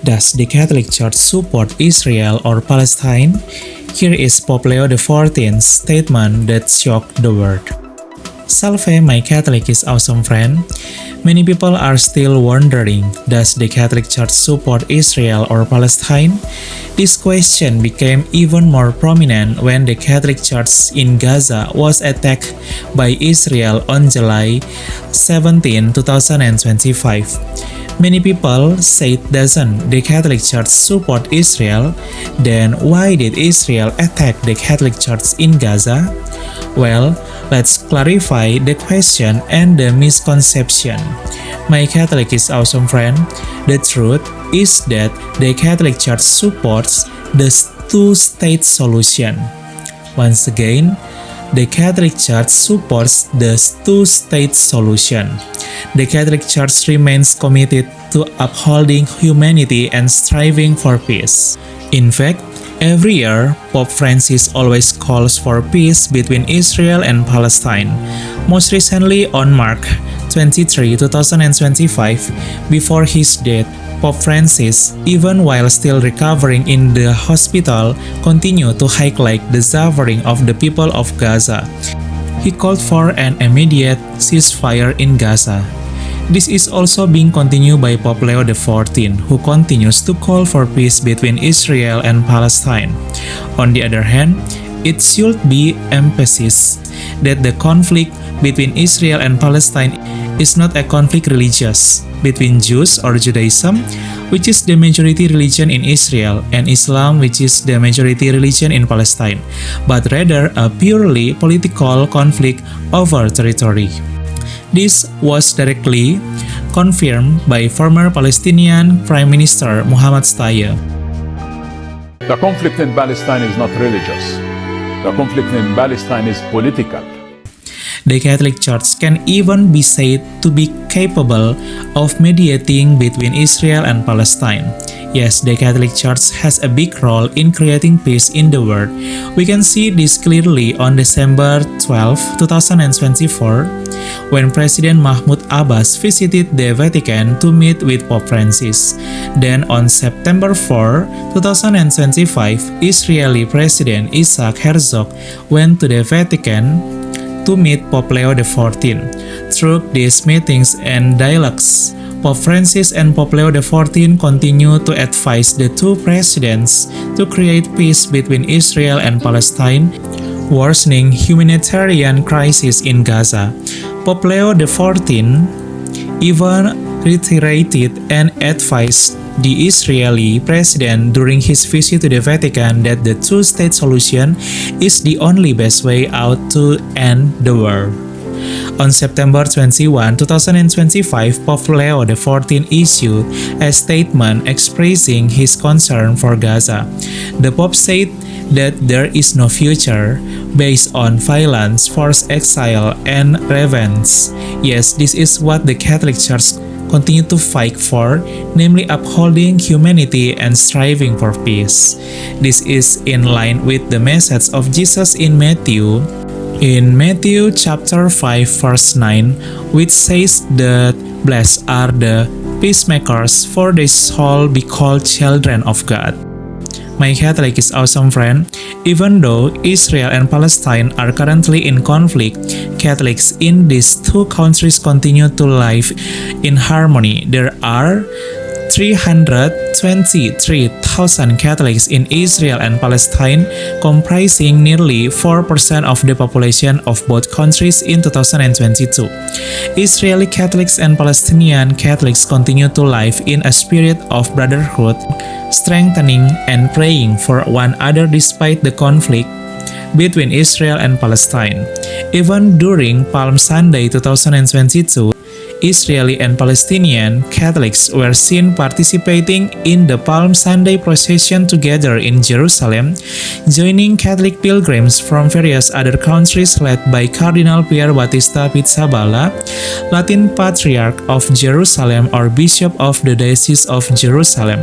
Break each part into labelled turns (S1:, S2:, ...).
S1: Does the Catholic Church support Israel or Palestine? Here is Pope Leo XIV's statement that shocked the world. Salve, my Catholic is awesome friend. Many people are still wondering, does the Catholic Church support Israel or Palestine? This question became even more prominent when the Catholic Church in Gaza was attacked by Israel on July 17, 2025. Many people said, doesn't the Catholic Church support Israel? Then why did Israel attack the Catholic Church in Gaza? Well, let's clarify the question and the misconception. My Catholic is awesome friend. The truth is that the Catholic Church supports the two-state solution. Once again, the Catholic Church supports the two-state solution. The Catholic Church remains committed to upholding humanity and striving for peace. In fact, every year, Pope Francis always calls for peace between Israel and Palestine. Most recently on March 23, 2025, before his death, Pope Francis, even while still recovering in the hospital, continued to highlight the suffering of the people of Gaza. He called for an immediate ceasefire in Gaza. This is also being continued by Pope Leo XIV, who continues to call for peace between Israel and Palestine. On the other hand, it should be emphasized that the conflict between Israel and Palestine is not a conflict religious between Jews or Judaism, which is the majority religion in Israel, and Islam, which is the majority religion in Palestine, but rather a purely political conflict over territory. This was directly confirmed by former Palestinian Prime Minister Muhammad Shtayyeh.
S2: The conflict in Palestine is not religious. The conflict in Palestine is political.
S1: The Catholic Church can even be said to be capable of mediating between Israel and Palestine. Yes, the Catholic Church has a big role in creating peace in the world. We can see this clearly on December 12, 2024, when President Mahmoud Abbas visited the Vatican to meet with Pope Francis. Then on September 4, 2025, Israeli President Isaac Herzog went to the Vatican to meet Pope Leo XIV. Through these meetings and dialogues, Pope Francis and Pope Leo XIV continue to advise the two presidents to create peace between Israel and Palestine, worsening humanitarian crisis in Gaza. Pope Leo XIV even reiterated and advised the Israeli president during his visit to the Vatican that the two-state solution is the only best way out to end the war. On September 21, 2025, Pope Leo XIV issued a statement expressing his concern for Gaza. The Pope said that there is no future based on violence, forced exile, and revenge. Yes, this is what the Catholic Church continue to fight for, namely upholding humanity and striving for peace. This is in line with the message of Jesus in Matthew chapter 5 verse 9, which says that blessed are the peacemakers, for they shall be called children of God. My Catholic is awesome friend. Even though Israel and Palestine are currently in conflict, Catholics in these two countries continue to live in harmony. There are 323,000 Catholics in Israel and Palestine, comprising nearly 4% of the population of both countries in 2022. Israeli Catholics and Palestinian Catholics continue to live in a spirit of brotherhood, strengthening and praying for one another despite the conflict between Israel and Palestine. Even during Palm Sunday 2022, Israeli and Palestinian Catholics were seen participating in the Palm Sunday procession together in Jerusalem, joining Catholic pilgrims from various other countries led by Cardinal Pier Battista Pizzaballa, Latin Patriarch of Jerusalem or Bishop of the Diocese of Jerusalem.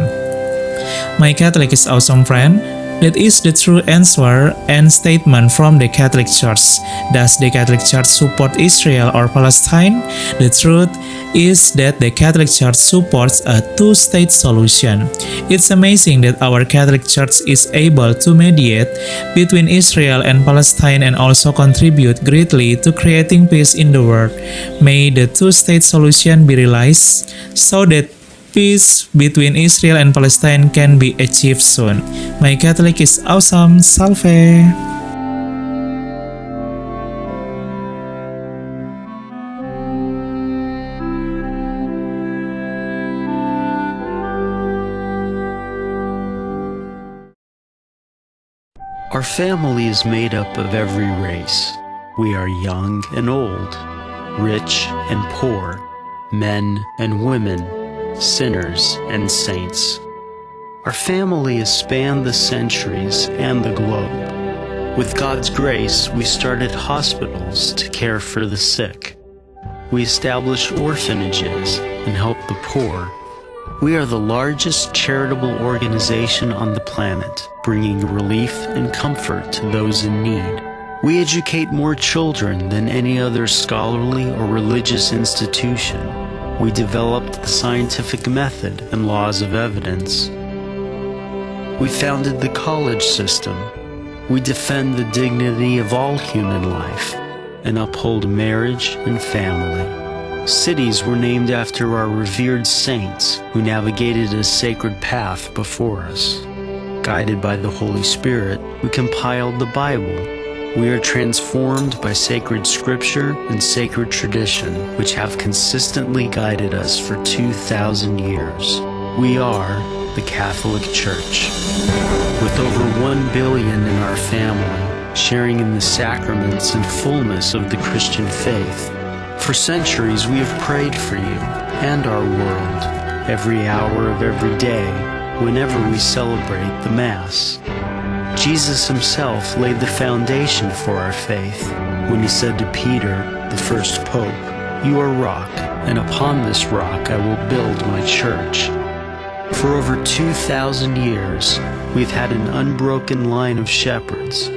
S1: My Catholic is awesome friend. That is the true answer and statement from the Catholic Church. Does the Catholic Church support Israel or Palestine? The truth is that the Catholic Church supports a two-state solution. It's amazing that our Catholic Church is able to mediate between Israel and Palestine and also contribute greatly to creating peace in the world. May the two-state solution be realized so that peace between Israel and Palestine can be achieved soon. My Catholic is awesome. Salve!
S3: Our family is made up of every race. We are young and old, rich and poor, men and women, sinners and saints. Our family has spanned the centuries and the globe. With God's grace, we started hospitals to care for the sick. We established orphanages and helped the poor. We are the largest charitable organization on the planet, bringing relief and comfort to those in need. We educate more children than any other scholarly or religious institution. We developed the scientific method and laws of evidence. We founded the college system. We defend the dignity of all human life and uphold marriage and family. Cities were named after our revered saints who navigated a sacred path before us. Guided by the Holy Spirit, we compiled the Bible. We are transformed by sacred scripture and sacred tradition, which have consistently guided us for 2,000 years. We are the Catholic Church. With over 1 billion in our family, sharing in the sacraments and fullness of the Christian faith. For centuries we have prayed for you and our world, every hour of every day, whenever we celebrate the Mass. Jesus himself laid the foundation for our faith when he said to Peter, the first pope, "You are rock, and upon this rock I will build my church." For over 2,000 years, we've had an unbroken line of shepherds,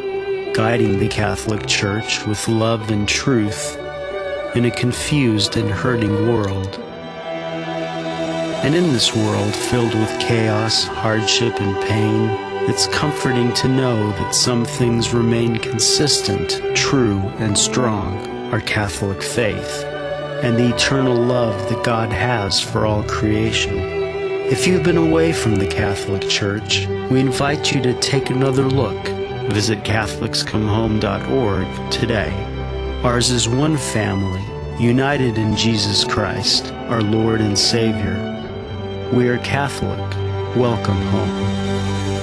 S3: guiding the Catholic Church with love and truth in a confused and hurting world. And in this world filled with chaos, hardship, and pain, it's comforting to know that some things remain consistent, true, and strong, our Catholic faith, and the eternal love that God has for all creation. If you've been away from the Catholic Church, we invite you to take another look. Visit CatholicsComeHome.org today. Ours is one family, united in Jesus Christ, our Lord and Savior. We are Catholic. Welcome home.